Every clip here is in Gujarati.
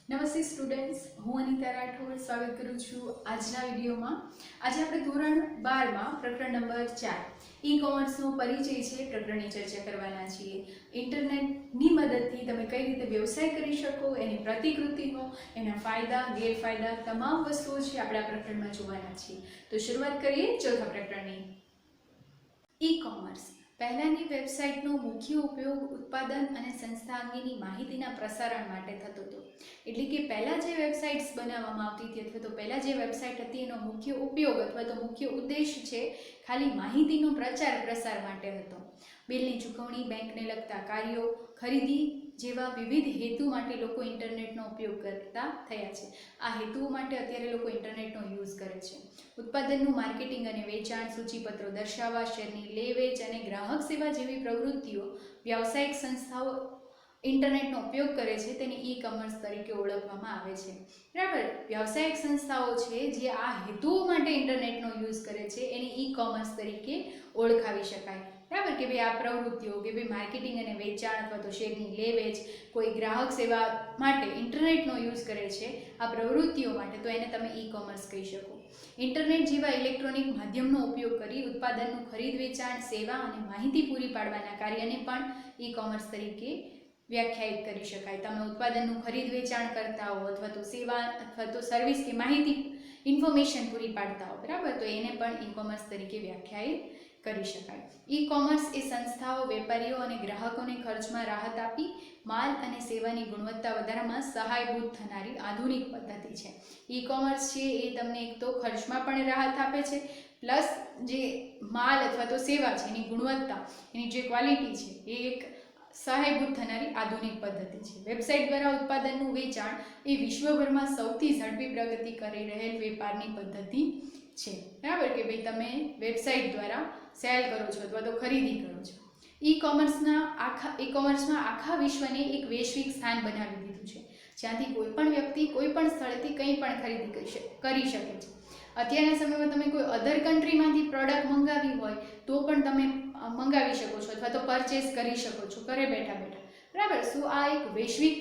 નમસ્તે સ્ટુડન્ટ્સ, હું અનિતા રાઠોડ સ્વાગત કરું છું આજના વિડીયોમાં. આજે આપણે ધોરણ 12માં પ્રકરણ નંબર 4 ઈ કોમર્સનો પરિચય છે પ્રકરણની ચર્ચા કરવાના છીએ. ઇન્ટરનેટની મદદથી તમે કઈ રીતે વ્યવસાય કરી શકો, એની પ્રતિકૃતિઓ, એના ફાયદા ગેરફાયદા તમામ વસ્તુઓ છે આપણે આ પ્રકરણમાં જોવાના છીએ. તો શરૂઆત કરીએ ચોથા પ્રકરણની. ઈ કોમર્સ પહેલાંની વેબસાઇટનો મુખ્ય ઉપયોગ ઉત્પાદન અને સંસ્થા અંગેની માહિતીના પ્રસારણ માટે થતો હતો. એટલે કે પહેલાં જે વેબસાઇટ્સ બનાવવામાં આવતી હતી અથવા તો પહેલાં જે વેબસાઇટ હતી એનો મુખ્ય ઉપયોગ અથવા તો મુખ્ય ઉદ્દેશ છે ખાલી માહિતીનો પ્રચાર પ્રસાર માટે હતો. બિલની ચૂકવણી, બેંકને લગતા કાર્યો, ખરીદી જેવા વિવિધ હેતુ માટે લોકો ઇન્ટરનેટનો ઉપયોગ કરતા થયા છે. આ હેતુઓ માટે અત્યારે લોકો ઇન્ટરનેટનો યુઝ કરે છે. ઉત્પાદનનું માર્કેટિંગ અને વેચાણ, સૂચિપત્રો દર્શાવવા, શેરની લે વેચ અને ગ્રાહક સેવા જેવી પ્રવૃત્તિઓ વ્યાવસાયિક સંસ્થાઓ ઇન્ટરનેટનો ઉપયોગ કરે છે તેને ઈ કોમર્સ તરીકે ઓળખવામાં આવે છે. બરાબર, વ્યાવસાયિક સંસ્થાઓ છે જે આ હેતુઓ માટે ઇન્ટરનેટનો યુઝ કરે છે એને ઈ કોમર્સ તરીકે ઓળખાવી શકાય. બરાબર, કે ભાઈ આ પ્રવૃત્તિઓ કે ભાઈ માર્કેટિંગ અને વેચાણ અથવા તો શેરની લે વેચ કોઈ ગ્રાહક સેવા માટે ઇન્ટરનેટનો યુઝ કરે છે આ પ્રવૃત્તિઓ માટે, તો એને તમે ઈ કોમર્સ કહી શકો. ઇન્ટરનેટ જેવા ઇલેક્ટ્રોનિક માધ્યમનો ઉપયોગ કરી ઉત્પાદનનું ખરીદ વેચાણ, સેવા અને માહિતી પૂરી પાડવાના કાર્યને પણ ઈ કોમર્સ તરીકે વ્યાખ્યાયિત કરી શકાય. તમે ઉત્પાદનનું ખરીદ વેચાણ કરતા હો અથવા તો સેવા અથવા તો સર્વિસ કે માહિતી ઇન્ફોર્મેશન પૂરી પાડતા હો, બરાબર, તો એને પણ ઈ કોમર્સ તરીકે વ્યાખ્યાયિત કરી શકાય. ઈ કોમર્સ એ સંસ્થાઓ, વેપારીઓ અને ગ્રાહકોને ખર્ચમાં રાહત આપી માલ અને સેવાની ગુણવત્તા વધારવામાં સહાયભૂત થનારી આધુનિક પદ્ધતિ છે. ઈ કોમર્સ છે એ તમને એક તો ખર્ચમાં પણ રાહત આપે છે, પ્લસ જે માલ અથવા તો સેવા છે એની ગુણવત્તા, એની જે ક્વોલિટી છે એ એક સહાયભૂત થનારી આધુનિક પદ્ધતિ છે. વેબસાઇટ દ્વારા ઉત્પાદનનું વેચાણ એ વિશ્વભરમાં સૌથી ઝડપી પ્રગતિ કરી રહેલ વેપારની પદ્ધતિ છે. બરાબર, કે ભાઈ તમે વેબસાઇટ દ્વારા સેલ કરો છો અથવા તો ખરીદી કરો છો. ઈ કોમર્સમાં આખા વિશ્વને એક વૈશ્વિક સ્થાન બનાવી દીધું છે, જ્યાંથી કોઈ પણ વ્યક્તિ કોઈ પણ સ્થળેથી કંઈ પણ ખરીદી કરી શકે છે. અત્યારના સમયમાં તમે કોઈ અધર કન્ટ્રીમાંથી પ્રોડક્ટ મંગાવી હોય તો પણ તમે મંગાવી શકો છો અથવા તો પરચેસ કરી શકો છો ઘરે બેઠા બેઠા. બરાબર, શું આ એક વૈશ્વિક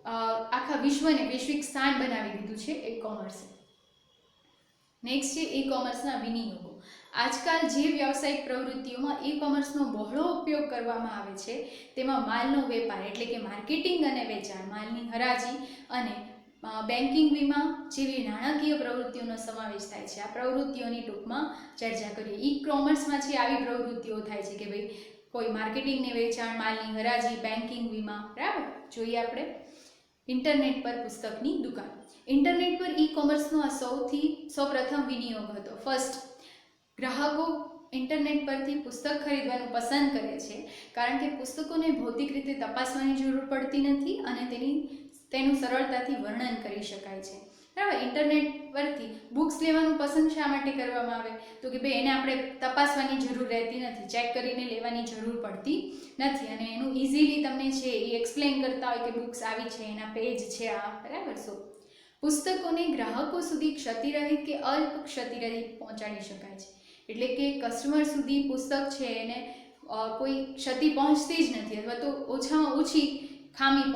આખા વિશ્વને વૈશ્વિક સ્થાન બનાવી દીધું છે ઈ કોમર્સે. નેક્સ્ટ છે ઈ કોમર્સના વિનિયોગો. આજકાલ જે વ્યાવસાયિક પ્રવૃત્તિઓમાં ઈ કોમર્સનો બહોળો ઉપયોગ કરવામાં આવે છે તેમાં માલનો વેપાર એટલે કે માર્કેટિંગ અને વેચાણ, માલની હરાજી અને બેન્કિંગ, વીમા જેવી નાણાકીય પ્રવૃત્તિઓનો સમાવેશ થાય છે. આ પ્રવૃત્તિઓની ટૂંકમાં ચર્ચા કરીએ. ઈ કોમર્સમાં છે આવી પ્રવૃત્તિઓ થાય છે કે ભાઈ કોઈ માર્કેટિંગ ને વેચાણ, માલની હરાજી, બેન્કિંગ, વીમા. બરાબર, જોઈએ આપણે ઇન્ટરનેટ પર પુસ્તકની દુકાન. ઇન્ટરનેટ પર ઈ કોમર્સનો આ સૌપ્રથમ વિનિયોગ હતો. ફર્સ્ટ, ગ્રાહકો ઇન્ટરનેટ પરથી પુસ્તક ખરીદવાનું પસંદ કરે છે કારણ કે પુસ્તકોને ભૌતિક રીતે તપાસવાની જરૂર પડતી નથી અને તેનું સરળતાથી વર્ણન કરી શકાય છે. બરાબર, ઇન્ટરનેટ પરથી બુક્સ લેવાનું પસંદ શા માટે કરવામાં આવે તો કે ભાઈ એને આપણે તપાસવાની જરૂર રહેતી નથી, ચેક કરીને લેવાની જરૂર પડતી નથી અને એનું ઇઝીલી તમને છે એ એક્સપ્લેન કરતા હોય કે બુક્સ આવી છે, એના પેજ છે આ. બરાબર, પુસ્તકોને ગ્રાહકો સુધી ક્ષતિરહિત કે અલ્પ ક્ષતિરહિત પહોંચાડી શકાય છે. એટલે કે કસ્ટમર સુધી પુસ્તક છે એને કોઈ ક્ષતિ પહોંચતી જ નથી અથવા તો ઓછામાં ઓછી ખામી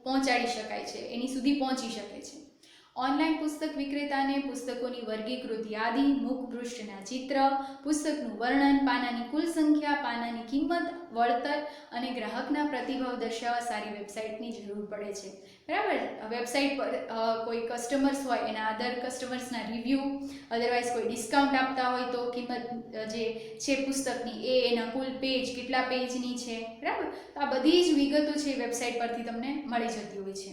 પહોંચાડી શકાય છે, એની સુધી પહોંચી શકે છે. ઓનલાઈન પુસ્તક વિક્રેતાને પુસ્તકોની વર્ગીકૃત યાદી, મુખપૃષ્ઠના ચિત્ર, પુસ્તકનું વર્ણન, પાનાની કુલ સંખ્યા, પાનાની કિંમત, વળતર અને ગ્રાહકના પ્રતિભાવ દર્શાવવા સારી વેબસાઇટની જરૂર પડે છે. બરાબર, વેબસાઇટ પર કોઈ કસ્ટમર્સ હોય એના અધર કસ્ટમર્સના રિવ્યૂ, અધરવાઇઝ કોઈ ડિસ્કાઉન્ટ આપતા હોય તો કિંમત જે છે પુસ્તકની એના કુલ પેજ કેટલા પેજની છે. બરાબર, તો આ બધી જ વિગતો છે વેબસાઇટ પરથી તમને મળી જતી હોય છે.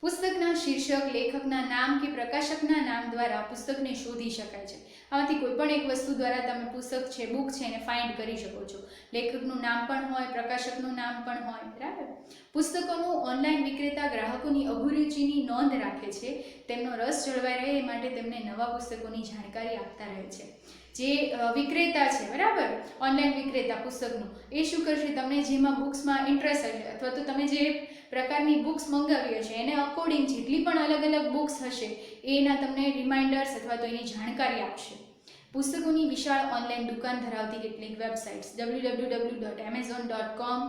પુસ્તકના શીર્ષક, લેખકના નામ કે પ્રકાશકના નામ દ્વારા પુસ્તકને શોધી શકાય છે. આમાંથી કોઈ પણ એક વસ્તુ દ્વારા તમે પુસ્તક છે, બુક છે એને ફાઇન્ડ કરી શકો છો. લેખકનું નામ પણ હોય, પ્રકાશકનું નામ પણ હોય. બરાબર, પુસ્તકોનું ઓનલાઈન વિક્રેતા ગ્રાહકોની અભિરુચિની નોંધ રાખે છે. તેમનો રસ જળવાઈ રહે એ માટે તેમને નવા પુસ્તકોની જાણકારી આપતા રહે છે. જે વિક્રેતા છે, બરાબર, ઓનલાઈન વિક્રેતા પુસ્તકનું, એ શું કરશે, તમને જેમાં બુક્સમાં ઇન્ટરેસ્ટ હશે અથવા તો તમે જે પ્રકારની બુક્સ મંગાવી હશે એને અકોર્ડિંગ જેટલી પણ અલગ અલગ બુક્સ હશે એના તમને રિમાઇન્ડર્સ અથવા તો એની જાણકારી આપશે. પુસ્તકોની વિશાળ ઓનલાઈન દુકાન ધરાવતી કેટલીક વેબસાઇટ્સ www.amazon.com,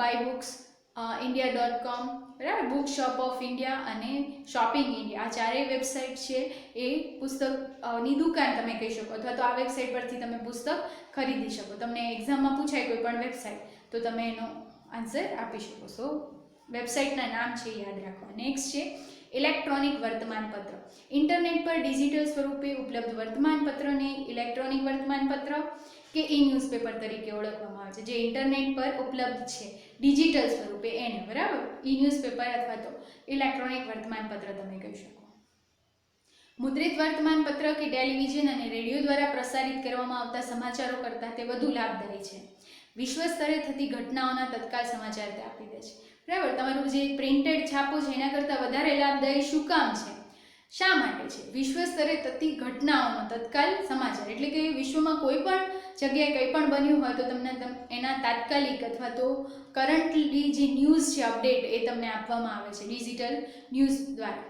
buybooks, india.com બરાબર, બુક શોપ ઓફ ઇન્ડિયા અને શોપિંગ ઇન્ડિયા, આ ચારેય વેબસાઇટ છે એ પુસ્તકની દુકાન તમે કહી શકો, અથવા તો આ વેબસાઇટ પરથી તમે પુસ્તક ખરીદી શકો. તમને એક્ઝામમાં પૂછાય કોઈ પણ વેબસાઇટ તો તમે એનો આન્સર આપી શકો. સો વેબસાઇટના નામ છે યાદ રાખવા. નેક્સ્ટ છે ઇલેક્ટ્રોનિક વર્તમાનપત્ર. ઇન્ટરનેટ પર ડિજિટલ સ્વરૂપે ઉપલબ્ધ વર્તમાનપત્રને ઇલેક્ટ્રોનિક વર્તમાનપત્ર કે ઈ ન્યૂઝપેપર તરીકે ઓળખવામાં આવે છે. જે ઇન્ટરનેટ પર ઉપલબ્ધ છે ડિજિટલ સ્વરૂપે એને, બરાબર, ઈ ન્યૂઝપેપર અથવા તો ઇલેક્ટ્રોનિક વર્તમાનપત્ર તમે કહી શકો. મુદ્રિત વર્તમાનપત્ર કે ટેલિવિઝન અને રેડિયો દ્વારા પ્રસારિત કરવામાં આવતા સમાચારો કરતાં તે વધુ લાભદાયી છે. વિશ્વ સ્તરે થતી ઘટનાઓના તત્કાલ સમાચાર તે આપી દે છે. બરાબર, તમારું જે પ્રિન્ટેડ છાપો છે એના કરતાં વધારે લાભદાયી શું કામ છે, શા માટે છે? વિશ્વ સ્તરે થતી ઘટનાઓનો તત્કાલ સમાચાર, એટલે કે વિશ્વમાં કોઈ પણ જગ્યાએ કંઈ પણ બન્યું હોય તો તમને એના તાત્કાલિક અથવા તો કરન્ટલી જે ન્યૂઝ છે અપડેટ એ તમને આપવામાં આવે છે ડિજિટલ ન્યૂઝ દ્વારા.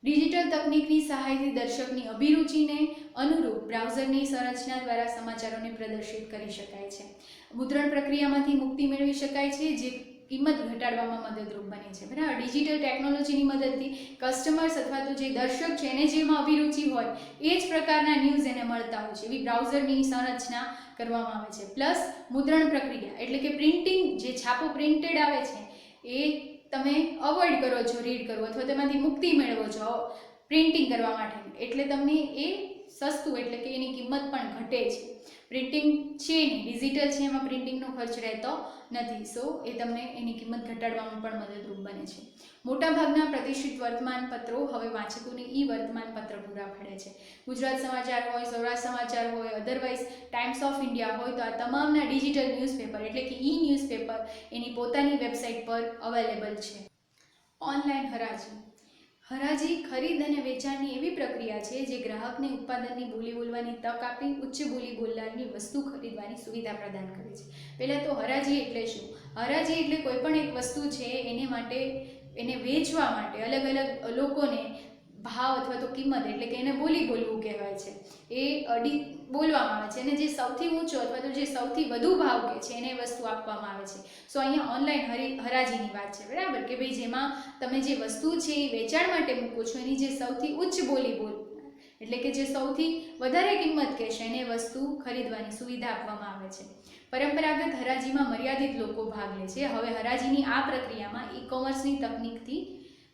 ડિજિટલ તકનીકની સહાયથી દર્શકની અભિરુચિને અનુરૂપ બ્રાઉઝરની સંરચના દ્વારા સમાચારોને પ્રદર્શિત કરી શકાય છે. મુદ્રણ પ્રક્રિયામાંથી મુક્તિ મેળવી શકાય છે, જે કિંમત ઘટાડવામાં મદદરૂપ બને છે. બરાબર, ડિજિટલ ટેકનોલોજીની મદદથી કસ્ટમર્સ અથવા તો જે દર્શક છે એને જેમાં અભિરુચિ હોય એ જ પ્રકારના ન્યૂઝ એને મળતા હોય છે. એવી બ્રાઉઝરની સંરચના કરવામાં આવે છે. પ્લસ મુદ્રણ પ્રક્રિયા, એટલે કે પ્રિન્ટિંગ, જે છાપો પ્રિન્ટેડ આવે છે એ તમે અવોઇડ કરો છો રીડ કરવો, અથવા તેમાંથી મુક્તિ મેળવો છો પ્રિન્ટિંગ કરવા માટે, એટલે તમને એ સસ્તું, એટલે કે એની કિંમત પણ ઘટે છે. પ્રિન્ટિંગ છે નહીં, ડિજિટલ છે, એમાં પ્રિન્ટિંગનો ખર્ચ રહેતો નથી. સો એ તમને એની કિંમત ઘટાડવામાં પણ મદદરૂપ બને છે. મોટાભાગના પ્રતિષ્ઠિત વર્તમાનપત્રો હવે વાંચકોને ઈ વર્તમાનપત્ર પૂરા પાડે છે. ગુજરાત સમાચાર હોય, સૌરાષ્ટ્ર સમાચાર હોય, અધરવાઇઝ ટાઈમ્સ ઓફ ઇન્ડિયા હોય, તો આ તમામના ડિજિટલ ન્યૂઝપેપર એટલે કે ઈ ન્યૂઝપેપર એની પોતાની વેબસાઇટ પર અવેલેબલ છે. ઓનલાઈન હરાજી. હરાજી ખરીદ અને વેચાણની એવી પ્રક્રિયા છે જે ગ્રાહકને ઉત્પાદનની બોલી બોલવાની તક આપી ઉચ્ચ બોલી બોલનારની વસ્તુ ખરીદવાની સુવિધા પ્રદાન કરે છે. પહેલાં તો હરાજી એટલે શું? હરાજી એટલે કોઈ પણ એક વસ્તુ છે એને માટે, એને વેચવા માટે અલગ અલગ લોકોને ભાવ અથવા તો કિંમત, એટલે કે એને બોલી બોલવું કહેવાય છે, એ બોલવામાં આવે છે, અને જે સૌથી ઊંચો અથવા તો જે સૌથી વધુ ભાવ કે છે એને વસ્તુ આપવામાં આવે છે. સો અહીંયા ઓનલાઈન હરાજીની વાત છે. બરાબર, કે ભાઈ જેમાં તમે જે વસ્તુ છે એ વેચાણ માટે મૂકો છો, એની જે સૌથી ઉચ્ચ બોલી એટલે કે જે સૌથી વધારે કિંમત કહેશે એને વસ્તુ ખરીદવાની સુવિધા આપવામાં આવે છે. પરંપરાગત હરાજીમાં મર્યાદિત લોકો ભાગ લે છે. હવે હરાજીની આ પ્રક્રિયામાં ઈ કોમર્સની તકનીકથી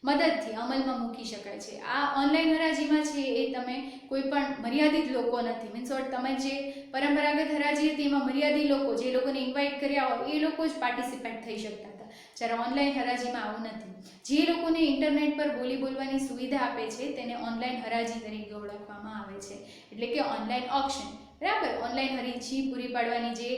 મદદથી અમલમાં મૂકી શકાય છે. આ ઓનલાઈન હરાજીમાં છે એ તમે કોઈ પણ મર્યાદિત લોકો નથી, મીન્સ તમે જે પરંપરાગત હરાજી હતી એમાં મર્યાદિત લોકો, જે લોકોને ઇન્વાઇટ કર્યા હોય એ લોકો જ પાર્ટિસિપેટ થઈ શકતા હતા, જ્યારે ઓનલાઈન હરાજીમાં આવું નથી. જે લોકોને ઇન્ટરનેટ પર બોલી બોલવાની સુવિધા આપે છે તેને ઓનલાઈન હરાજી તરીકે ઓળખવામાં આવે છે, એટલે કે ઓનલાઈન ઓક્શન. બરાબર, ઓનલાઈન હરાજી પૂરી પાડવાની જે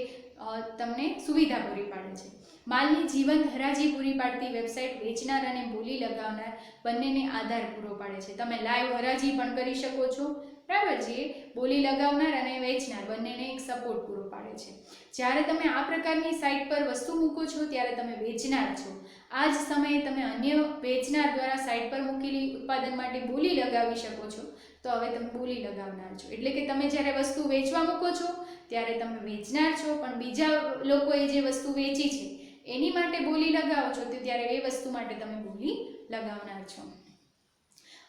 તમને સુવિધા પૂરી પાડે છે. માલની જીવંત હરાજી પૂરી પાડતી વેબસાઇટ વેચનાર અને બોલી લગાવનાર બંનેને આધાર પૂરો પાડે છે. તમે લાઈવ હરાજી પણ કરી શકો છો. બરાબર, જે બોલી લગાવનાર અને વેચનાર બંનેને એક સપોર્ટ પૂરો પાડે છે. જ્યારે તમે આ પ્રકારની સાઇટ પર વસ્તુ મૂકો છો ત્યારે તમે વેચનાર છો. આ જ સમયે તમે અન્ય વેચનાર દ્વારા સાઇટ પર મૂકેલી ઉત્પાદન માટે બોલી લગાવી શકો છો. તો હવે તમે બોલી લગાવનાર છો, એટલે કે તમે જ્યારે વસ્તુ વેચવા મૂકો છો ત્યારે તમે વેચનાર છો, પણ બીજા લોકોએ જે વસ્તુ વેચી છે એની માટે બોલી લગાવો છો તો ત્યારે એ વસ્તુ માટે તમે બોલી લગાવનાર છો.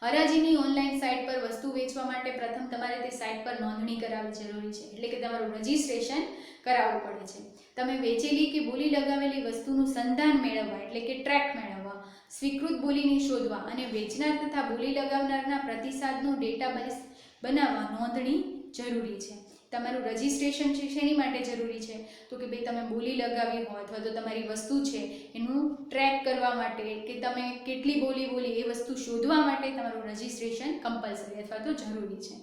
હરાજીની ઓનલાઈન સાઇટ પર વસ્તુ વેચવા માટે પ્રથમ તમારે તે સાઇટ પર નોંધણી કરાવવી જરૂરી છે, એટલે કે તમારું રજિસ્ટ્રેશન કરાવવું પડે છે. તમે વેચેલી કે બોલી લગાવેલી વસ્તુનું સંધાન મેળવવા, એટલે કે ટ્રેક મેળવવા, સ્વીકૃત બોલીને શોધવા અને વેચનાર તથા બોલી લગાવનારના પ્રતિસાદનું ડેટાબેઝ બનાવવા નોંધણી જરૂરી છે. તમારું રજિસ્ટ્રેશન છે શેની માટે જરૂરી છે? તો કે ભાઈ તમે બોલી લગાવી હોય અથવા તો તમારી વસ્તુ છે એનું ટ્રેક કરવા માટે, કે તમે કેટલી બોલી એ વસ્તુ શોધવા માટે તમારું રજિસ્ટ્રેશન કમ્પલસરી અથવા તો જરૂરી છે.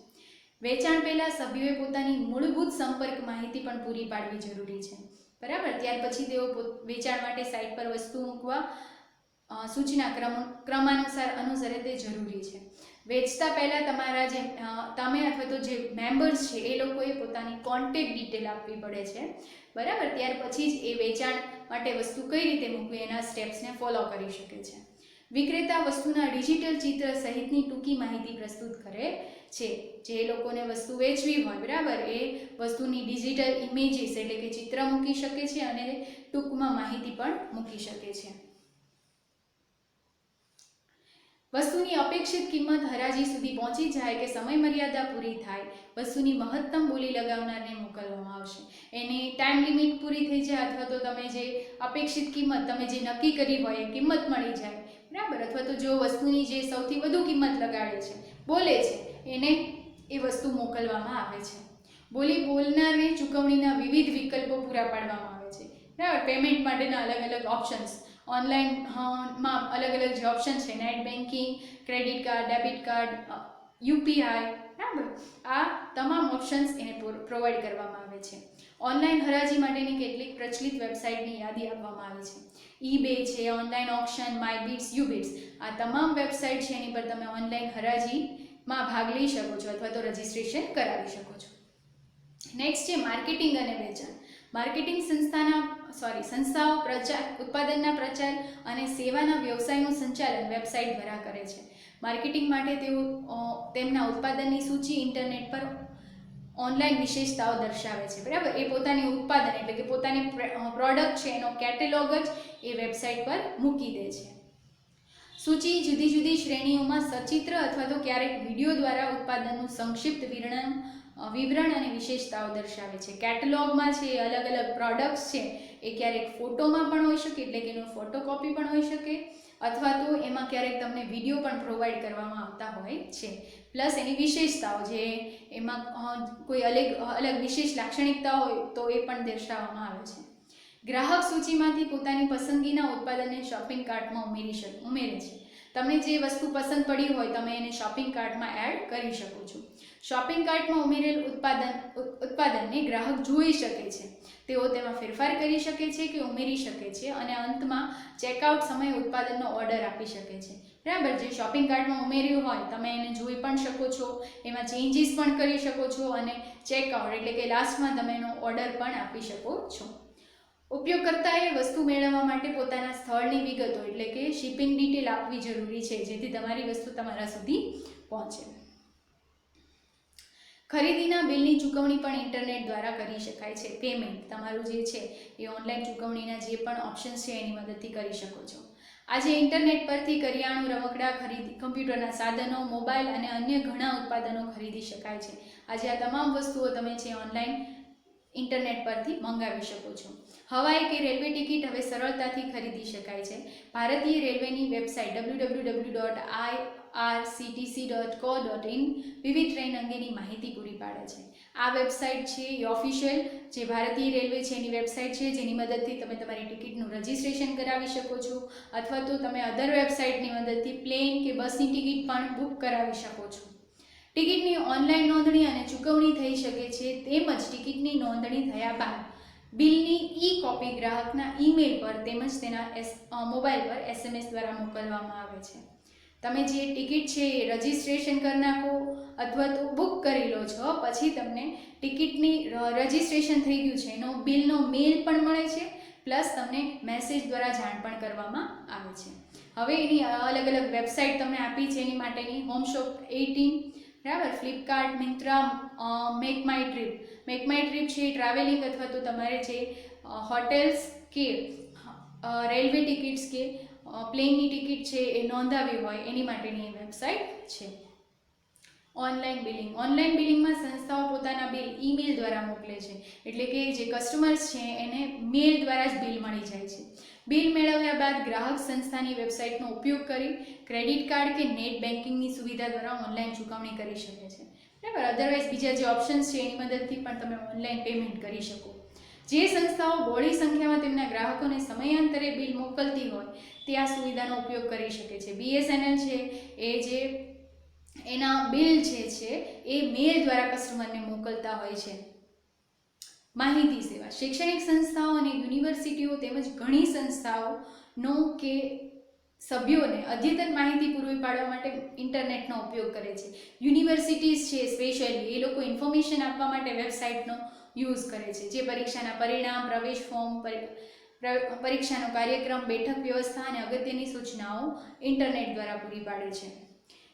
વેચાણ પહેલાં સભ્યોએ પોતાની મૂળભૂત સંપર્ક માહિતી પણ પૂરી પાડવી જરૂરી છે. બરાબર, ત્યાર પછી તેઓ વેચાણ માટે સાઇટ પર વસ્તુ મૂકવા સૂચના ક્રમાનુસાર અનુસરે તે જરૂરી છે. વેચતા પહેલાં તમારા જે તમે અથવા તો જે મેમ્બર્સ છે એ લોકોએ પોતાની કોન્ટેક્ટ ડિટેલ આપવી પડે છે. બરાબર, ત્યાર પછી જ એ વેચાણ માટે વસ્તુ કઈ રીતે મૂકવી એના સ્ટેપ્સને ફોલો કરી શકે છે. વિક્રેતા વસ્તુના ડિજિટલ ચિત્ર સહિતની ટૂંકી માહિતી પ્રસ્તુત કરે છે. જે લોકોને વસ્તુ વેચવી હોય, બરાબર, એ વસ્તુની ડિજિટલ ઇમેજીસ એટલે કે ચિત્ર મૂકી શકે છે અને ટૂંકમાં માહિતી પણ મૂકી શકે છે. વસ્તુની અપેક્ષિત કિંમત હરાજી સુધી પહોંચી જાય કે સમય મર્યાદા પૂરી થાય, વસ્તુની મહત્તમ બોલી લગાવનારને મોકલવામાં આવશે. એની ટાઈમ લિમિટ પૂરી થઈ જાય અથવા તો તમે જે અપેક્ષિત કિંમત તમે જે નક્કી કરી હોય એ કિંમત મળી જાય, બરાબર, અથવા તો જો વસ્તુની જે સૌથી વધુ કિંમત લગાડે છે, બોલે છે, એને એ વસ્તુ મોકલવામાં આવે છે. બોલી બોલનારને ચૂકવણીના વિવિધ વિકલ્પો પૂરા પાડવામાં આવે છે, બરાબર. પેમેન્ટ માટેના અલગ અલગ ઓપ્શન્સ, ઓનલાઈન માં અલગ અલગ જે ઓપ્શન છે, net banking, credit card, debit card, UPI, બરાબર, આ તમામ ઓપ્શન્સ એને પ્રોવાઈડ કરવામાં આવે છે. ઓનલાઈન હરાજી માટેની કેટલીક પ્રચલિત વેબસાઇટની યાદી આપવામાં આવી છે. eBay છે, ઓનલાઈન ઓક્શન, માયબિટ્સ, યુબિટ્સ, આ તમામ વેબસાઇટ છે એની પર તમે ઓનલાઈન હરાજીમાં ભાગ લઈ શકો છો અથવા તો રજિસ્ટ્રેશન કરાવી શકો છો. નેક્સ્ટ છે માર્કેટિંગ અને વેચાણ. માર્કેટિંગ સંસ્થાઓ ઉત્પાદનના પ્રચાર અને સેવાના વ્યવસાયનું સંચાલન વેબસાઇટ દ્વારા કરે છે. માર્કેટિંગ માટે તેઓ તેમના ઉત્પાદનની સૂચિ ઇન્ટરનેટ પર ઓનલાઈન વિશેષતાઓ દર્શાવે છે, બરાબર. એ પોતાની ઉત્પાદન એટલે કે પોતાની પ્રોડક્ટ છે એનો કેટેલોગ જ એ વેબસાઇટ પર મૂકી દે છે. સૂચિ જુદી જુદી શ્રેણીઓમાં સચિત્ર અથવા તો ક્યારેક વિડીયો દ્વારા ઉત્પાદનનું સંક્ષિપ્ત વિવરણ અને વિશેષતાઓ દર્શાવે છે. કેટેલોગમાં છે અલગ અલગ પ્રોડક્ટ્સ છે એ ક્યારેક ફોટોમાં પણ હોઈ શકે, એટલે કે એનો ફોટોકોપી પણ હોઈ શકે, અથવા તો એમાં ક્યારેક તમને વિડીયો પણ પ્રોવાઈડ કરવામાં આવતા હોય છે. પ્લસ એની વિશેષતાઓ, જે એમાં કોઈ અલગ વિશેષ લાક્ષણિકતા હોય તો એ પણ દર્શાવવામાં આવે છે. ગ્રાહક સૂચિમાંથી પોતાની પસંદગીના ઉત્પાદનને શોપિંગ કાર્ટમાં ઉમેરે છે. તમને જે વસ્તુ પસંદ પડી હોય તમે એને શોપિંગ કાર્ટમાં એડ કરી શકો છો. શોપિંગ કાર્ટમાં ઉમેરેલ ઉત્પાદનને ગ્રાહક જોઈ શકે છે. તેઓ તેમાં ફેરફાર કરી શકે છે કે ઉમેરી શકે છે અને અંતમાં ચેકઆઉટ સમયે ઉત્પાદનનો ઓર્ડર આપી શકે છે, બરાબર. જે શોપિંગ કાર્ટમાં ઉમેર્યું હોય તમે એને જોઈ પણ શકો છો, એમાં ચેન્જીસ પણ કરી શકો છો અને ચેકઆઉટ એટલે કે લાસ્ટમાં તમે એનો ઓર્ડર પણ આપી શકો છો. ઉપયોગકર્તાએ વસ્તુ મેળવવા માટે પોતાના સ્થળની વિગતો એટલે કે શિપિંગ ડિટેલ આપવી જરૂરી છે, જેથી તમારી વસ્તુ તમારા સુધી પહોંચે. ખરીદીના બિલની ચૂકવણી પણ ઇન્ટરનેટ દ્વારા કરી શકાય છે. પેમેન્ટ તમારું જે છે એ ઓનલાઈન ચૂકવણીના જે પણ ઓપ્શન્સ છે એની મદદથી કરી શકો છો. આજે ઇન્ટરનેટ પરથી કરિયાણું, રમકડા, કમ્પ્યુટરના સાધનો, મોબાઈલ અને અન્ય ઘણા ઉત્પાદનો ખરીદી શકાય છે. આજે આ તમામ વસ્તુઓ તમે છે ઓનલાઈન ઇન્ટરનેટ પરથી મંગાવી શકો છો. હવાઈ કે રેલવે ટિકિટ હવે સરળતાથી ખરીદી શકાય છે. ભારતીય રેલવેની વેબસાઇટ www.irctc.co.in વિવિધ ટ્રેન અંગેની માહિતી પૂરી પાડે છે. આ વેબસાઇટ છે એ ઓફિશિયલ જે ભારતીય રેલવે છે એની વેબસાઇટ છે, જેની મદદથી તમે તમારી ટિકિટનું રજિસ્ટ્રેશન કરાવી શકો છો, અથવા તો તમે અધર વેબસાઇટની મદદથી પ્લેન કે બસની ટિકિટ પણ બુક કરાવી શકો છો. ટિકિટની ઓનલાઈન નોંધણી અને ચૂકવણી થઈ શકે છે. તેમજ ટિકિટની નોંધણી થયા બાદ બિલની કોપી ગ્રાહકના ઈમેલ પર તેમજ તેના મોબાઈલ પર SMS દ્વારા મોકલવામાં આવે છે. તમે જે ટિકિટ છે એ રજિસ્ટ્રેશન કરી નાખો અથવા તો બુક કરી લો છો, પછી તમને ટિકિટની રજિસ્ટ્રેશન થઈ ગયું છે એનો બિલનો મેલ પણ મળે છે, પ્લસ તમને મેસેજ દ્વારા જાણ પણ કરવામાં આવે છે. હવે એની અલગ અલગ વેબસાઇટ તમને આપી છે એની માટેની હોમશોપ 18, બરાબર, Flipkart, Myntra, make my trip છે ટ્રાવેલિંગ અથવા તો તમારે જે હોટેલ્સ કે રેલવે ટિકિટ્સ કે પ્લેનની ટિકિટ છે એ નોંધાવી હોય એની માટેની વેબસાઇટ છે. ઓનલાઈન બિલિંગમાં સંસ્થાઓ પોતાના બિલ ઈમેલ દ્વારા મોકલે છે, એટલે કે જે કસ્ટમર્સ છે એને મેલ દ્વારા જ બિલ મળી જાય છે. બિલ મેળવ્યા બાદ ગ્રાહક સંસ્થાની વેબસાઇટનો ઉપયોગ કરી ક્રેડિટ કાર્ડ કે નેટ બેન્કિંગની સુવિધા દ્વારા ઓનલાઈન ચૂકવણી કરી શકે છે, બરાબર. અધરવાઇઝ બીજા જે ઓપ્શન્સ છે એની મદદથી પણ તમે ઓનલાઈન પેમેન્ટ કરી શકો. જે સંસ્થાઓ બહોળી સંખ્યામાં તેમના ગ્રાહકોને સમયાંતરે બિલ મોકલતી હોય તે આ સુવિધાનો ઉપયોગ કરી શકે છે. BSNL છે એ જે એના બિલ જે છે એ મેલ દ્વારા કસ્ટમરને મોકલતા હોય છે. માહિતી સેવા, શૈક્ષણિક સંસ્થાઓ અને યુનિવર્સિટીઓ તેમજ ઘણી સંસ્થાઓનો કે સભ્યોને અદ્યતન માહિતી પૂરી પાડવા માટે ઇન્ટરનેટનો ઉપયોગ કરે છે. યુનિવર્સિટીઝ છે સ્પેશિયલી એ લોકો ઇન્ફોર્મેશન આપવા માટે વેબસાઇટનો યુઝ કરે છે, જે પરીક્ષાના પરિણામ, પ્રવેશ ફોર્મ, પરીક્ષાનો કાર્યક્રમ, બેઠક વ્યવસ્થા અને અગત્યની સૂચનાઓ ઇન્ટરનેટ દ્વારા પૂરી પાડે છે.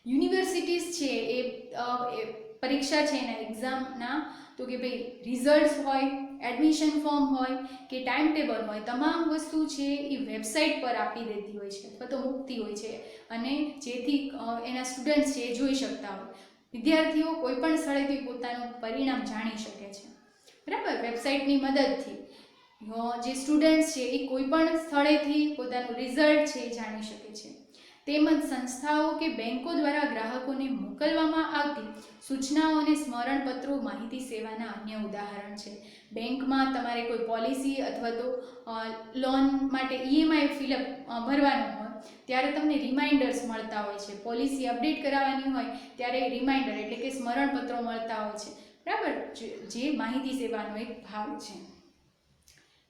યુનિવર્સિટીઝ છે એ પરીક્ષા છે એના એક્ઝામના તો કે ભાઈ રિઝલ્ટ્સ હોય એડમિશન ફોર્મ હોય કે ટાઈમ ટેબલ હોય, તમામ વસ્તુ છે એ વેબસાઇટ પર આપી દેતી હોય છે અથવા તો મૂકતી હોય છે, અને જેથી એના સ્ટુડન્ટ્સ છે એ જોઈ શકતા હોય. વિદ્યાર્થીઓ કોઈ પણ સ્થળેથી પોતાનું પરિણામ જાણી શકે છે. બરાબર, વેબસાઇટની મદદથી જે સ્ટુડન્ટ્સ છે એ કોઈ પણ સ્થળેથી પોતાનું રિઝલ્ટ છે એ જાણી શકે છે. તેમજ સંસ્થાઓ કે બેંકો દ્વારા ગ્રાહકોને મોકલવામાં આવતી સૂચનાઓ અને સ્મરણપત્રો માહિતી સેવાના અન્ય ઉદાહરણ છે. બેંકમાં તમારે કોઈ પોલિસી અથવા તો લોન માટે EMI ફિલઅપ ભરવાનું હોય ત્યારે તમને રિમાઇન્ડર્સ મળતા હોય છે. પોલિસી અપડેટ કરાવવાની હોય ત્યારે રિમાઇન્ડર એટલે કે સ્મરણપત્રો મળતા હોય છે. બરાબર, જે માહિતી સેવાનો એક ભાગ છે.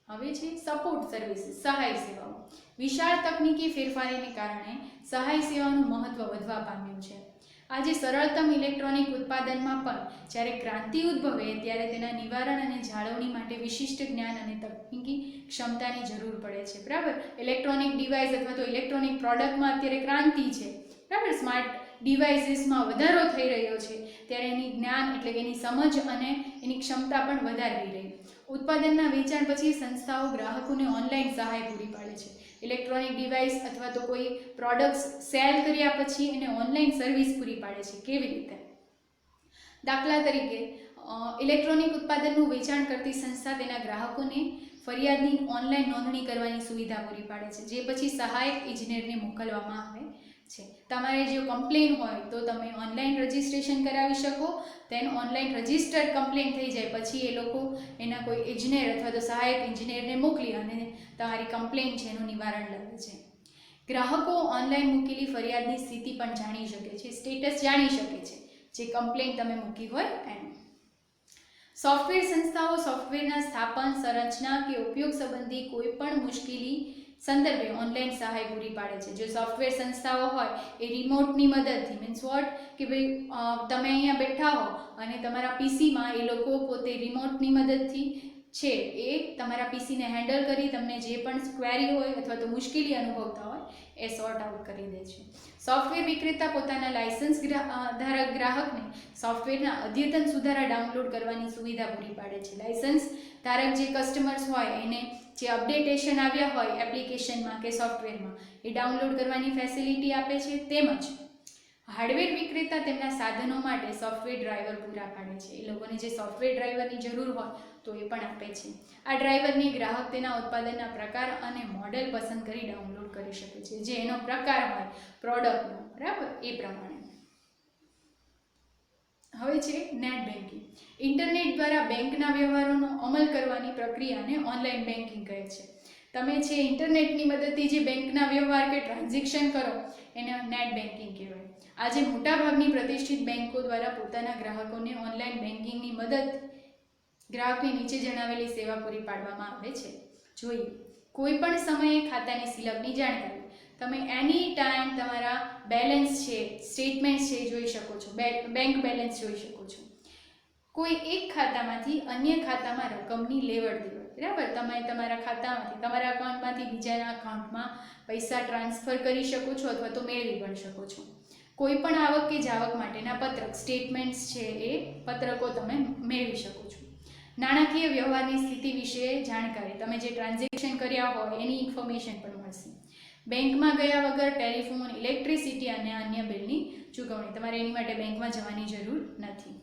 હવે છે સપોર્ટ સર્વિસીસ, સહાય સેવાઓ. વિશાળ તકનીકી ફેરફારોને કારણે સહાય સેવાનું મહત્વ વધવા પામ્યું છે. આજે સરળતમ ઇલેક્ટ્રોનિક ઉત્પાદનમાં પણ જ્યારે ક્રાંતિ ઉદ્ભવે ત્યારે તેના નિવારણ અને જાળવણી માટે વિશિષ્ટ જ્ઞાન અને તકનીકી ક્ષમતાની જરૂર પડે છે. બરાબર, ઇલેક્ટ્રોનિક ડિવાઇસ અથવા તો ઇલેક્ટ્રોનિક પ્રોડક્ટમાં અત્યારે ક્રાંતિ છે. બરાબર, સ્માર્ટ ડિવાઇસીસમાં વધારો થઈ રહ્યો છે, ત્યારે એની જ્ઞાન એટલે કે એની સમજ અને એની ક્ષમતા પણ વધારવી રહી. ઉત્પાદનના વેચાણ પછી સંસ્થાઓ ગ્રાહકોને ઓનલાઈન સહાય પૂરી પાડે છે. ઇલેક્ટ્રોનિક ડિવાઇસ અથવા તો કોઈ પ્રોડક્ટ્સ સેલ કર્યા પછી એને ઓનલાઈન સર્વિસ પૂરી પાડે છે. કેવી રીતે? દાખલા તરીકે ઇલેક્ટ્રોનિક ઉત્પાદનનું વેચાણ કરતી સંસ્થા તેના ગ્રાહકોને ફરિયાદની ઓનલાઈન નોંધણી કરવાની સુવિધા પૂરી પાડે છે, જે પછી સહાયક ઇજનેરને મોકલવામાં આવે છે. તમારે જો કમ્પ્લેન હોય તો તમે ઓનલાઈન રજિસ્ટ્રેશન કરાવી શકો. તેન ઓનલાઈન રજિસ્ટર્ડ કમ્પ્લેન થઈ જાય પછી એ લોકો એના કોઈ ઇજનેર અથવા તો સહાયક ઇજનેરને મોકલી અને તમારી કમ્પ્લેન છે એનું નિવારણ લાવે છે. ગ્રાહકો ઓનલાઈન મૂકેલી ફરિયાદની સ્થિતિ પણ જાણી શકે છે, સ્ટેટસ જાણી શકે છે, જે કમ્પ્લેન તમે મૂકી હોય એમ. સોફ્ટવેર સંસ્થાઓ સોફ્ટવેરના સ્થાપન, સંરચના કે ઉપયોગ સંબંધી કોઈ પણ મુશ્કેલી સંદર્ભે ઓનલાઈન સહાય પૂરી પાડે છે. જો સોફ્ટવેર સંસ્થાઓ હોય એ રિમોટની મદદથી, મીન્સ વોટ કે ભાઈ તમે અહીંયા બેઠા હો અને તમારા પીસીમાં એ લોકો પોતે રિમોટની મદદથી છે એ તમારા પીસીને હેન્ડલ કરી તમને જે પણ ક્વેરી હોય અથવા તો મુશ્કેલી અનુભવતા હોય એ સોર્ટ આઉટ કરી દે છે. સોફ્ટવેર વિક્રેતા પોતાના લાયસન્સ ધારક ગ્રાહકને સોફ્ટવેરના અદ્યતન સુધારા ડાઉનલોડ કરવાની સુવિધા પૂરી પાડે છે. લાયસન્સ ધારક જે કસ્ટમર્સ હોય એને જે અપડેટેશન આવ્યા હોય એપ્લિકેશનમાં કે સોફ્ટવેરમાં એ ડાઉનલોડ કરવાની ફેસિલિટી આપે છે. તેમજ હાર્ડવેર વિક્રેતા તેમના સાધનો માટે સોફ્ટવેર ડ્રાઈવર પૂરા પાડે છે. એ લોકોને જે સોફ્ટવેર ડ્રાઈવરની જરૂર હોય તો એ પણ આપે છે. આ ડ્રાઈવરને ગ્રાહક તેના ઉત્પાદનના પ્રકાર અને મોડેલ પસંદ કરી ડાઉનલોડ કરી શકે છે, જે એનો પ્રકાર હોય પ્રોડક્ટનો. બરાબર, એ પ્રમાણે. હવે છે નેટ બેન્કિંગ. ઇન્ટરનેટ દ્વારા બેંકના વ્યવહારોનો અમલ કરવાની પ્રક્રિયાને ઓનલાઈન બેન્કિંગ કહે છે. તમે છે ઇન્ટરનેટની મદદથી જે બેંકના વ્યવહાર કે ટ્રાન્ઝેક્શન કરો એને નેટ બેન્કિંગ કહેવાય. આજે મોટાભાગની પ્રતિષ્ઠિત બેંકો દ્વારા પોતાના ગ્રાહકોને ઓનલાઈન બેન્કિંગની મદદ ગ્રાહકને નીચે જણાવેલી સેવા પૂરી પાડવામાં આવે છે. જોઈએ, કોઈ પણ સમયે ખાતાની સિલકની જાણકારી. તમે એની ટાઈમ તમારા બેલેન્સ છે, સ્ટેટમેન્ટ્સ છે જોઈ શકો છો, બેંક બેલેન્સ જોઈ શકો છો. કોઈ એક ખાતામાંથી અન્ય ખાતામાં રકમની લેવડ દેવડ. બરાબર, તમે તમારા ખાતામાંથી તમારા અકાઉન્ટમાંથી બીજાના અકાઉન્ટમાં પૈસા ટ્રાન્સફર કરી શકો છો અથવા તો મેળવી પણ શકો છો. કોઈ પણ આવક કે જાવક માટેના પત્રક, સ્ટેટમેન્ટ્સ છે એ પત્રકો તમે મેળવી શકો છો. નાણાકીય વ્યવહારની સ્થિતિ વિશે જાણકારી, તમે જે ટ્રાન્ઝેક્શન કર્યા હોય એની ઇન્ફોર્મેશન પણ મળશે. બેંકમાં ગયા વગર ટેલિફોન, ઇલેક્ટ્રિસિટી અને અન્ય બિલની ચૂકવણી. તમારે એની માટે બેંકમાં જવાની જરૂર નથી.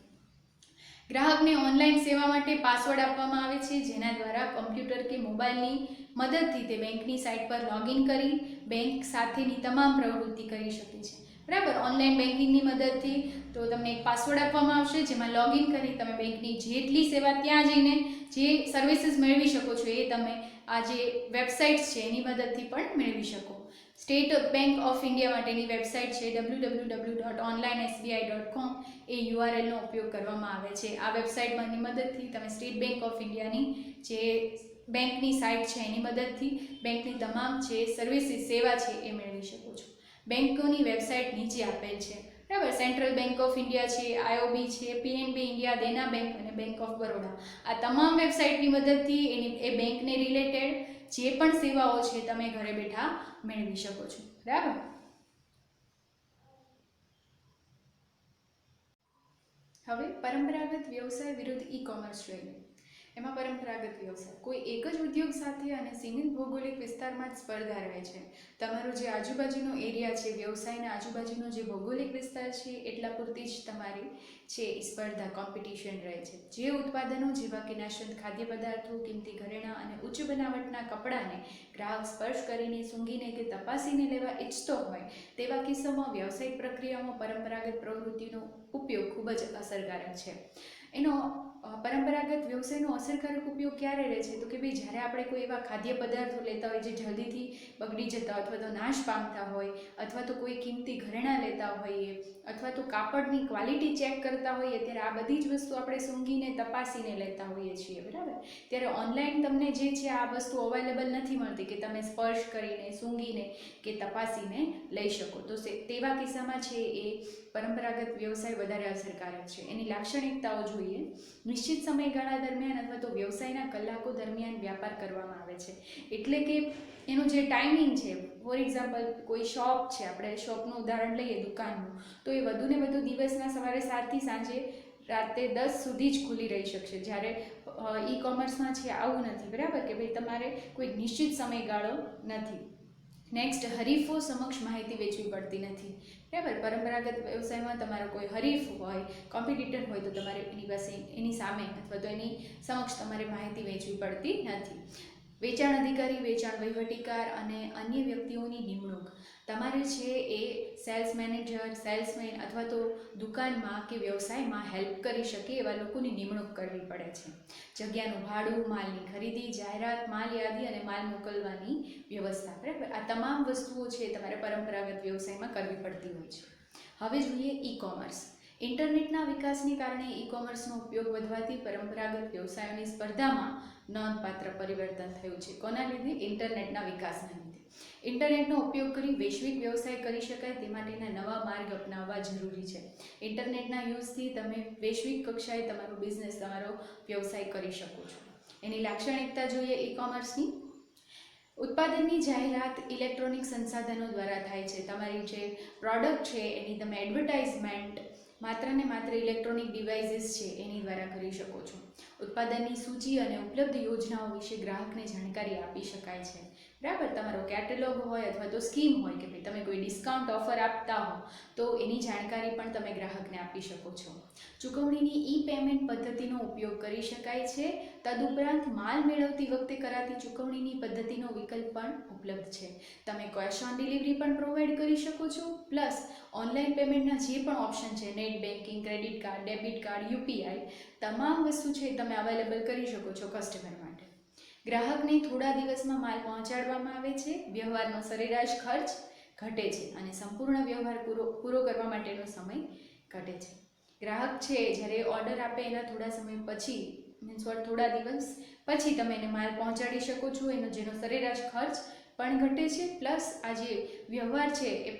ગ્રાહકને ઓનલાઈન સેવા માટે પાસવર્ડ આપવામાં આવે છે, જેના દ્વારા કમ્પ્યુટર કે મોબાઈલની મદદથી તે બેંકની સાઇટ પર લોગિન કરી બેંક સાથેની તમામ પ્રવૃત્તિ કરી શકે છે. બરાબર, ઓનલાઈન બેન્કિંગની મદદથી તો તમને એક પાસવર્ડ આપવામાં આવશે, જેમાં લોગિન કરી તમે બેંકની જેટલી સેવા ત્યાં જઈને જે સર્વિસીસ મેળવી શકો છો એ તમે આ જે વેબસાઇટ્સ છે એની મદદથી પણ મેળવી શકો. સ્ટેટ બેંક ઓફ ઇન્ડિયા માટેની વેબસાઇટ છે www.onlinesbi.com એ URLનો ઉપયોગ કરવામાં આવે છે. આ વેબસાઇટની મદદથી તમે સ્ટેટ બેંક ઓફ ઇન્ડિયાની જે બેંકની સાઇટ છે એની મદદથી બેંકની તમામ જે સર્વિસીસ સેવા છે એ મેળવી શકો છો. બેંકોની વેબસાઇટ નીચે આપેલ છે. બરાબર, સેન્ટ્રલ બેંક ઓફ ઇન્ડિયા છે, IOB છે, PNB ઇન્ડિયા, દેના બેંક અને બેંક ઓફ બરોડા. આ તમામ વેબસાઇટની મદદથી એ બેંકને રિલેટેડ જે પણ સેવાઓ છે તમે ઘરે બેઠા મેળવી શકો છો. બરાબર. હવે પરંપરાગત વ્યવસાય વિરુદ્ધ ઈ કોમર્સ જોઈએ. એમાં પરંપરાગત વ્યવસાય કોઈ એક જ ઉદ્યોગ સાથે અને સીમિત ભૌગોલિક વિસ્તારમાં જ સ્પર્ધા રહે છે. તમારો જે આજુબાજુનો એરિયા છે, વ્યવસાયના આજુબાજુનો જે ભૌગોલિક વિસ્તાર છે એટલા પૂરતી જ તમારી છે સ્પર્ધા કોમ્પિટિશન રહે છે. જે ઉત્પાદનો જેવા કે નાશવંત ખાદ્ય પદાર્થો, કિંમતી ઘરેણાં અને ઉચ્ચ બનાવટના કપડાને ગ્રાહક સ્પર્શ કરીને, સૂંઘીને કે તપાસીને લેવા ઈચ્છતો હોય તેવા કિસ્સામાં વ્યવસાયિક પ્રક્રિયામાં પરંપરાગત પ્રવૃત્તિનો ઉપયોગ ખૂબ જ અસરકારક છે. એનો પરંપરાગત વ્યવસાયનો અસરકારક ઉપયોગ ક્યારે રહે છે તો કે ભાઈ જ્યારે આપણે કોઈ એવા ખાદ્ય પદાર્થો લેતા હોય જે જલ્દીથી બગડી જતા અથવા તો નાશ પામતા હોય, અથવા તો કોઈ કિંમતી ઘરેણાં લેતા હોઈએ, અથવા તો કાપડની ક્વોલિટી ચેક કરતા હોઈએ, ત્યારે આ બધી જ વસ્તુ આપણે સૂંઘીને તપાસીને લેતા હોઈએ છીએ, બરાબર. ત્યારે ઓનલાઈન તમને જે છે આ વસ્તુ અવેલેબલ નથી મળતી કે તમે સ્પર્શ કરીને, સૂંઘીને કે તપાસીને લઈ શકો. તો તેવા કિસ્સામાં છે એ પરંપરાગત વ્યવસાય વધારે અસરકારક છે. એની લાક્ષણિકતાઓ જોઈએ. નિશ્ચિત સમયગાળા દરમિયાન અથવા તો વ્યવસાયના કલાકો દરમિયાન વ્યાપાર કરવામાં આવે છે. એટલે કે એનું જે ટાઈમિંગ છે, ફોર એક્ઝામ્પલ કોઈ શોપ છે, આપણે શોપનું ઉદાહરણ લઈએ દુકાનનું, તો એ વધુને વધુ દિવસના સવારે 7થી સાંજે રાતે 10 સુધી જ ખુલ્લી રહી શકશે. જ્યારે ઈ કોમર્સમાં છે આવું નથી, બરાબર, કે ભાઈ તમારે કોઈ નિશ્ચિત સમયગાળો નથી. નેક્સ્ટ, હરીફો સમક્ષ માહિતી વેચવી પડતી નથી, બરાબર. પરંપરાગત વ્યવસાયમાં તમારો કોઈ હરીફ હોય, કોમ્પિટિટર હોય, તો તમારે એની પાસે, એની સામે અથવા તો એની સમક્ષ તમારે માહિતી વેચવી પડતી નથી. વેચાણ અધિકારી, વેચાણ વહીવટીકાર અને અન્ય વ્યક્તિઓની નિમણૂક. તમારે છે એ સેલ્સ મેનેજર, સેલ્સમેન અથવા તો દુકાનમાં કે વ્યવસાયમાં હેલ્પ કરી શકે એવા લોકોની નિમણૂક કરવી પડે છે. જગ્યાનું ભાડું, માલની ખરીદી, જાહેરાત, માલ યાદી અને માલ મોકલવાની વ્યવસ્થા, બરાબર. આ તમામ વસ્તુઓ છે તમારે પરંપરાગત વ્યવસાયમાં કરવી પડતી હોય છે. હવે જોઈએ ઈ કોમર્સ. ઇન્ટરનેટના વિકાસને કારણે ઈ કોમર્સનો ઉપયોગ વધવાથી પરંપરાગત વ્યવસાયોની સ્પર્ધામાં નોંધપાત્ર પરિવર્તન થયું છે. કોના લીધે? ઇન્ટરનેટના વિકાસના લીધે. ઇન્ટરનેટનો ઉપયોગ કરી વૈશ્વિક વ્યવસાય કરી શકાય તે માટેના નવા માર્ગ અપનાવવા જરૂરી છે. ઇન્ટરનેટના યુઝથી તમે વૈશ્વિક કક્ષાએ તમારો બિઝનેસ, તમારો વ્યવસાય કરી શકો છો. એની લાક્ષણિકતા જોઈએ ઈ કોમર્સની. ઉત્પાદનની જાહેરાત ઇલેક્ટ્રોનિક સંસાધનો દ્વારા થાય છે. તમારી જે પ્રોડક્ટ છે એની તમે એડવર્ટાઇઝમેન્ટ માત્ર ને માત્ર ઇલેક્ટ્રોનિક ડિવાઇસીસ છે એની દ્વારા કરી શકો છો. ઉત્પાદનની સૂચિ અને ઉપલબ્ધ યોજનાઓ વિશે ગ્રાહકને જાણકારી આપી શકાય છે, બરાબર. તમારો કેટેલોગ હોય અથવા તો સ્કીમ હોય કે ભાઈ તમે કોઈ ડિસ્કાઉન્ટ ઓફર આપતા હો તો એની જાણકારી પણ તમે ગ્રાહકને આપી શકો છો. ચૂકવણીની ઈ પેમેન્ટ પદ્ધતિનો ઉપયોગ કરી શકાય છે. તદુપરાંત માલ મેળવતી વખતે કરાતી ચૂકવણીની પદ્ધતિનો વિકલ્પ પણ ઉપલબ્ધ છે. તમે કેશ ઓન ડિલિવરી પણ પ્રોવાઈડ કરી શકો છો, પ્લસ ઓનલાઈન પેમેન્ટના જે પણ ઓપ્શન છે, net banking, credit card, debit card, UPI, તમામ વસ્તુ છે તમે અવેલેબલ કરી શકો છો કસ્ટમર માટે. ગ્રાહકને થોડા દિવસમાં માલ પહોંચાડવામાં આવે છે. વ્યવહારનો સરેરાશ ખર્ચ ઘટે છે અને સંપૂર્ણ વ્યવહાર પૂરો કરવા માટેનો સમય ઘટે છે. ગ્રાહક છે જ્યારે ઓર્ડર આપે એના થોડા સમય પછી, મીન્સ થોડા દિવસ પછી તમે એને માલ પહોંચાડી શકો છો. જેનો સરેરાશ ખર્ચ પણ ઘટે છે, પ્લસ આ જે વ્યવહાર છે એ